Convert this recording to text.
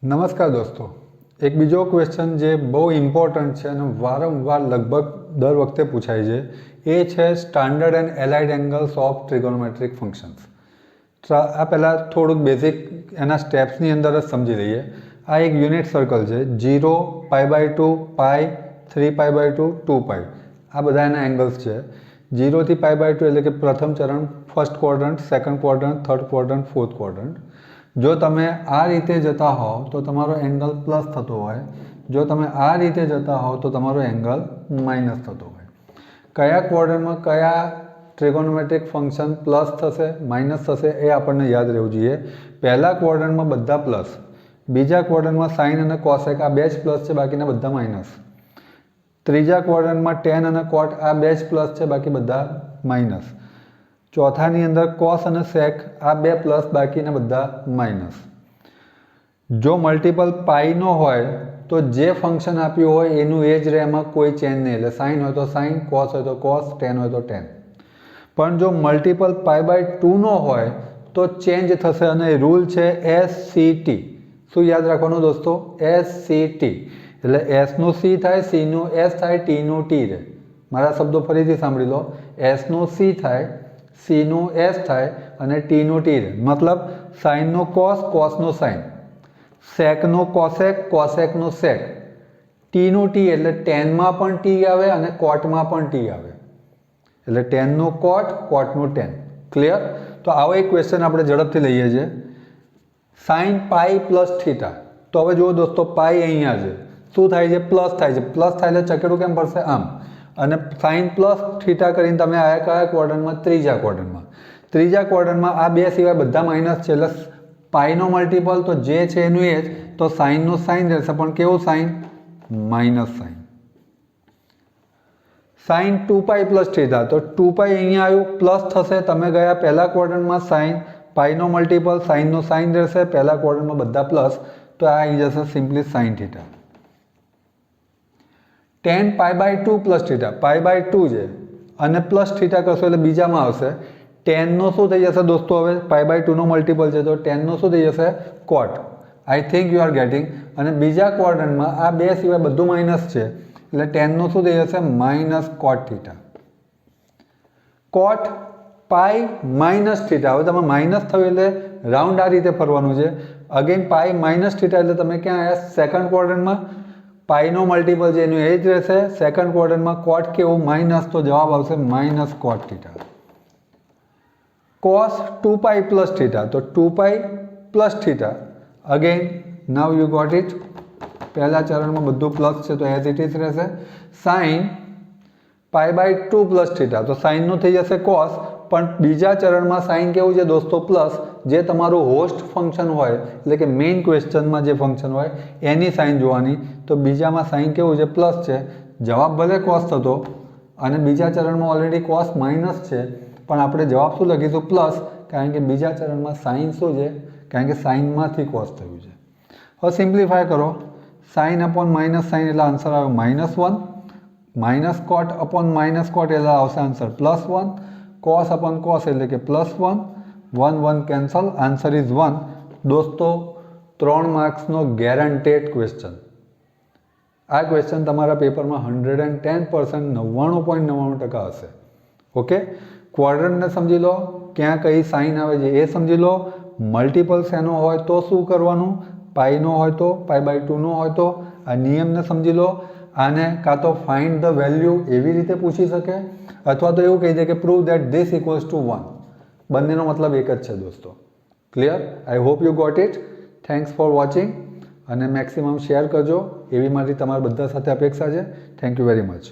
નમસ્કાર દોસ્તો, એક બીજો ક્વેશ્ચન જે બહુ ઇમ્પોર્ટન્ટ છે અને વારંવાર લગભગ દર વખતે પૂછાય છે એ છે standard and allied angles of trigonometric functions. આ પહેલાં થોડુંક બેઝિક એના સ્ટેપ્સની અંદર જ સમજી લઈએ. આ એક યુનિટ સર્કલ છે 0, π/2, પાઈ, 3π/2, 2π. આ બધા એના એંગલ્સ છે. 0 થી π/2 એટલે કે પ્રથમ ચરણ, first quadrant, second quadrant, third quadrant, fourth quadrant. જો તમે આ રીતે જતા હોવ તો તમારો એંગલ પ્લસ થતો હોય, જો તમે આ રીતે જતા હોવ તો તમારો એંગલ માઇનસ થતો હોય. કયા ક્વોડ્રન્ટમાં કયા ટ્રિગોનોમેટ્રિક ફંક્શન પ્લસ થશે માઇનસ થશે એ આપણને યાદ રહેવું જોઈએ. પહેલા ક્વોડ્રન્ટમાં બધા પ્લસ, બીજા ક્વોડ્રન્ટમાં સાઇન અને કોસેક આ બે જ પ્લસ છે, બાકીના બધા માઇનસ. ત્રીજા ક્વોડ્રન્ટમાં ટેન અને કોટ આ બે જ પ્લસ છે, બાકી બધા માઇનસ. ચોથાની અંદર કોસ અને સેક આ બે પ્લસ, બાકીના બધા માઇનસ. જો મલ્ટિપલ પાઈનો હોય તો જે ફંક્શન આપ્યું હોય એનું એ જ રહે, એમાં કોઈ ચેન્જ નહીં. એટલે સાઇન હોય તો સાઇન, કોસ હોય તો કોસ, ટેન હોય તો ટેન. પણ જો મલ્ટિપલ π/2નો હોય તો ચેન્જ થશે અને રૂલ છે SCT. શું યાદ રાખવાનું દોસ્તો? SCT. એટલે એસનું સી થાય, સીનું એસ થાય, ટીનું ટી રહે. મારા શબ્દો ફરીથી સાંભળી લો. એસનું સી થાય, સીનું એસ થાય અને ટીનું ટી રહે. મતલબ સાઇનનું કોસ, કોસનું સાઇન, સેકનું કોસેક, કોસેકનું સેક, ટીનું ટી એટલે ટેનમાં પણ ટી આવે અને કોટમાં પણ ટી આવે. એટલે ટેનનું કોટ, કોટનું ટેન. ક્લિયર? તો આવો એક ક્વેશ્ચન આપણે ઝડપથી લઈએ છીએ. Sign pi plus theta. તો હવે જુઓ દોસ્તો, પાઈ અહીંયા છે, શું થાય છે? પ્લસ થાય છે. પ્લસ થાય એટલે ચકેડું કેમ પડશે? આમ. અને સાઇન પ્લસ થીટા કરીને તમે આયા કયા ક્વોડ્રન્ટમાં? ત્રીજા ક્વોડ્રન્ટમાં. ત્રીજા ક્વોડ્રન્ટમાં આ બે સિવાય બધા માઇનસ છે, એટલે પાઈનો મલ્ટિપલ તો જે છે એનું એ જ. તો સાઇનનું સાઇન રહેશે, પણ કેવું sine? Minus sine. Sine 2π plus theta. તો 2π અહીંયા આવ્યું, પ્લસ થશે. તમે ગયા પહેલા ક્વોડ્રન્ટમાં સાઇન, પાઈનો મલ્ટિપલ, સાઇનનું સાઇન રહેશે, પહેલા ક્વોડ્રન્ટમાં બધા પ્લસ, તો આ આવી જશે simply sine theta. Tan π/2 plus theta. π/2 છે અને પ્લસ થીટા કરશો એટલે બીજામાં આવશે. ટેનનો શું થઈ જશે દોસ્તો? હવે π/2નો મલ્ટિપલ છે તો ટેનનો શું થઈ જશે? Cot. I think you are getting. અને બીજા ક્વોડ્રન્ટમાં આ બે સિવાય બધું માઇનસ છે, એટલે ટેનનો શું થઈ જશે? Minus cot theta. Cot pi minus theta. હવે તમે માઇનસ થયું એટલે રાઉન્ડ આ રીતે ફરવાનું છે. અગેન પાઈ માઇનસ થીટા એટલે તમે ક્યાં આવ્યા? સેકન્ડ ક્વોડ્રન્ટમાં. પાઈનો મલ્ટિપલ છે એનું એ જ રહેશે. સેકન્ડ ક્વોડ્રન્ટમાં કોટ કેવું? માઇનસ. તો જવાબ આવશે minus cot theta. Cos 2π plus theta. તો 2π plus theta. Again now you got it. પહેલા ચરણમાં બધું પ્લસ છે તો એઝ ઇટ ઇઝ રહેશે. Sine π/2 plus theta. તો સાઇનનું થઈ જશે કોસ, પણ બીજા ચરણમાં સાઇન કેવું છે દોસ્તો? પ્લસ. જે તમારું હોસ્ટ ફંક્શન હોય, એટલે કે મેઇન ક્વેશ્ચનમાં જે ફંક્શન હોય એની સાઇન જોવાની. તો બીજામાં સાઇન કેવું છે? પ્લસ છે. જવાબ ભલે કોસ થતો, અને બીજા ચરણમાં ઓલરેડી કોસ માઇનસ છે, પણ આપણે જવાબ શું લખીશું? પ્લસ. કારણ કે બીજા ચરણમાં સાઇન શું છે? કારણ કે સાઇનમાંથી કોસ થયું છે. હવે સિમ્પ્લિફાય કરો. સાઇન અપોન માઇનસ સાઇન એટલે આન્સર આવ્યો -1. માઇનસ કોટ અપોન માઇનસ કોટ એટલે આવશે આન્સર +1. કોસ અપોન કોસ એટલે કે +1. 1 1 કેન્સલ. Answer is 1. દોસ્તો 3 માર્ક્સનો ગેરંટેડ ક્વેશ્ચન. આ ક્વેશ્ચન તમારા પેપરમાં 110% 99.99% હશે. ઓકે? ક્વોડ્રન્ટને સમજી લો, ક્યાં કઈ સાઇન આવે છે એ સમજી લો. મલ્ટિપલ શેનો હોય તો શું કરવાનું? પાઈનો હોય તો, π/2નો હોય તો. આ નિયમને સમજી લો. આને કાં તો ફાઇન્ડ ધ વેલ્યુ એવી રીતે પૂછી શકે, અથવા તો એવું કહી દે કે prove that this equals to 1. બંનેનો મતલબ એક જ છે દોસ્તો. Clear? I hope you got it. Thanks for watching. અને મેક્સિમમ શેર કરજો એવી મારી તમારા બધા સાથે અપેક્ષા છે. Thank you very much.